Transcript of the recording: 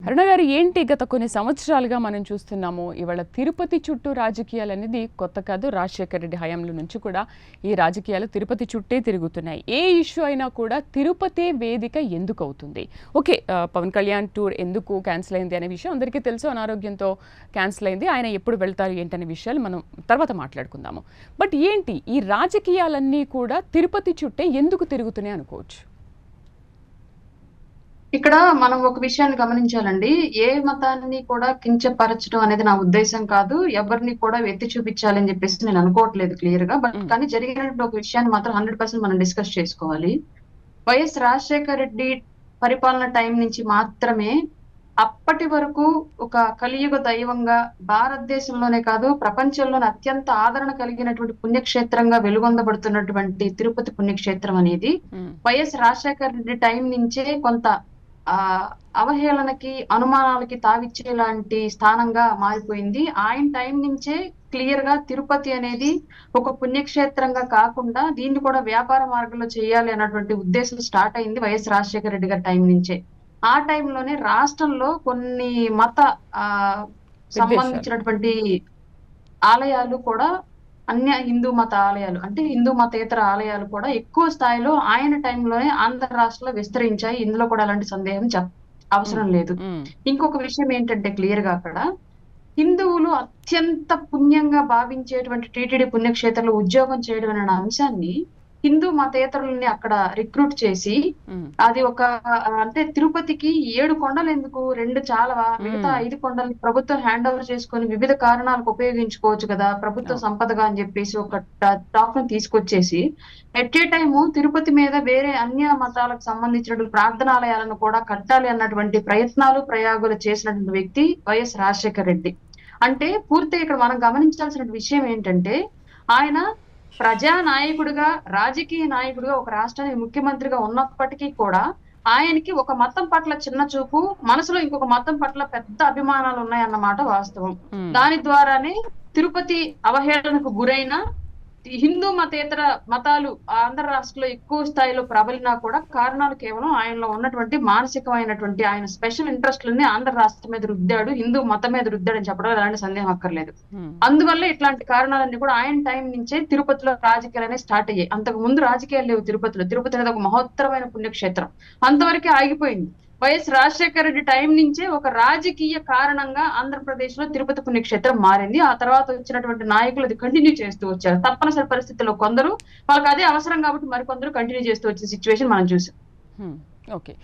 అరుణ గారు, ఏంటి గత కొన్ని సంవత్సరాలుగా మనం చూస్తున్నాము, ఇవాళ తిరుపతి చుట్టూ రాజకీయాలు అనేది కొత్త కాదు. రాజశేఖర రెడ్డి హయాంలో నుంచి కూడా ఈ రాజకీయాలు తిరుపతి చుట్టే తిరుగుతున్నాయి. ఏ ఇష్యూ అయినా కూడా తిరుపతి వేదిక ఎందుకు అవుతుంది? ఓకే, పవన్ కళ్యాణ్ టూర్ ఎందుకు క్యాన్సిల్ అయింది అనే విషయం అందరికీ తెలుసు. అనారోగ్యంతో క్యాన్సిల్ అయింది. ఆయన ఎప్పుడు వెళ్తారు ఏంటనే విషయాలు మనం తర్వాత మాట్లాడుకుందాము. బట్ ఏంటి ఈ రాజకీయాలన్నీ కూడా తిరుపతి చుట్టే ఎందుకు తిరుగుతున్నాయి అనుకోవచ్చు? ఇక్కడ మనం ఒక విషయాన్ని గమనించాలండి. ఏ మతాన్ని కూడా కించపరచడం అనేది నా ఉద్దేశం కాదు. ఎవరిని కూడా ఎత్తి చూపించాలని చెప్పేసి నేను అనుకోవట్లేదు క్లియర్ గా. బట్ కానీ జరిగినటువంటి ఒక విషయాన్ని మాత్రం 100% మనం డిస్కస్ చేసుకోవాలి. వైఎస్ రాజశేఖర రెడ్డి పరిపాలన టైం నుంచి మాత్రమే అప్పటి వరకు ఒక కలియుగ దైవంగా భారతదేశంలోనే కాదు ప్రపంచంలోనే అత్యంత ఆదరణ కలిగినటువంటి పుణ్యక్షేత్రంగా వెలుగొందబడుతున్నటువంటి తిరుపతి పుణ్యక్షేత్రం అనేది వైఎస్ రాజశేఖర రెడ్డి టైం నుంచే కొంత ఆ అవహేళనకి అనుమానాలకి తావిచ్చేలాంటి స్థానంగా మారిపోయింది. ఆయన టైం నుంచే క్లియర్ గా తిరుపతి అనేది ఒక పుణ్యక్షేత్రంగా కాకుండా దీన్ని కూడా వ్యాపార మార్గంలో చేయాలి అన్నటువంటి ఉద్దేశం స్టార్ట్ అయింది వైఎస్ రాజశేఖర రెడ్డి గారి టైం నుంచే. ఆ టైంలోనే రాష్ట్రంలో కొన్ని మత ఆ సంబంధించినటువంటి ఆలయాలు కూడా అన్య హిందూ మత ఆలయాలు అంటే హిందూ మతేతర ఆలయాలు కూడా ఎక్కువ స్థాయిలో ఆయన టైంలోనే ఆంధ్ర రాష్ట్రంలో విస్తరించాయి. ఇందులో కూడా అలాంటి సందేహం అవసరం లేదు. ఇంకొక విషయం ఏంటంటే క్లియర్ గా అక్కడ హిందువులు అత్యంత పుణ్యంగా భావించేటువంటి టీటీడీ పుణ్యక్షేత్రంలో ఉద్యోగం చేయడం అనే అంశాన్ని హిందూ మతేతరులని అక్కడ రిక్రూట్ చేసి అది ఒక అంటే తిరుపతికి 7 కొండలు ఎందుకు, 2 చాలవా, మిగతా 5 కొండలు ప్రభుత్వం హ్యాండ్ ఓవర్ చేసుకొని వివిధ కారణాలకు ఉపయోగించుకోవచ్చు కదా ప్రభుత్వ సంపదగా అని చెప్పేసి ఒక టాక్ ను తీసుకొచ్చేసి ఎట్ ఏ టైము తిరుపతి మీద వేరే అన్య మతాలకు సంబంధించినటువంటి ప్రార్థనాలయాలను కూడా కట్టాలి అన్నటువంటి ప్రయత్నాలు ప్రయోగాలు చేసినటువంటి వ్యక్తి వైఎస్ రాజశేఖర రెడ్డి. అంటే పూర్తిగా ఇక్కడ మనం గమనించాల్సిన విషయం ఏంటంటే ఆయన ప్రజా నాయకుడిగా రాజకీయ నాయకుడిగా ఒక రాష్ట్రానికి ముఖ్యమంత్రిగా ఉన్నప్పటికీ కూడా ఆయనకి ఒక మతం పట్ల చిన్న చూపు, మనసులో ఇంకొక మతం పట్ల పెద్ద అభిమానాలు ఉన్నాయన్నమాట వాస్తవం. దాని ద్వారానే తిరుపతి అవహేళనకు గురైన హిందూ మతేతర మతాలు ఆంధ్ర రాష్ట్రంలో ఎక్కువ స్థాయిలో ప్రబలినా కూడా కారణాలు కేవలం ఆయనలో ఉన్నటువంటి మానసికమైనటువంటి ఆయన స్పెషల్ ఇంట్రెస్ట్లని ఆంధ్ర రాష్ట్రం మీద రుద్దాడు, హిందూ మతం మీద రుద్దాడు అని చెప్పడం ఎలాంటి సందేహం అక్కర్లేదు. అందువల్ల ఇట్లాంటి కారణాలన్నీ కూడా ఆయన టైం నుంచే తిరుపతిలో రాజకీయాలు అనేవి స్టార్ట్ అయ్యాయి. అంతకు ముందు రాజకీయాలు లేవు తిరుపతిలో. తిరుపతి అనేది ఒక మహోత్తరమైన పుణ్యక్షేత్రం, అంతవరకే ఆగిపోయింది. వైఎస్ రాజశేఖర రెడ్డి టైం నుంచే ఒక రాజకీయ కారణంగా ఆంధ్రప్రదేశ్ లో తిరుపతి పుణ్యక్షేత్రం మారింది. ఆ తర్వాత వచ్చినటువంటి నాయకులు అది కంటిన్యూ చేస్తూ వచ్చారు. తప్పనిసరి పరిస్థితుల్లో కొందరు వాళ్ళకి అదే అవసరం కాబట్టి మరికొందరు కంటిన్యూ చేస్తూ వచ్చే సిచ్యువేషన్ మనం చూసాం. ఓకే.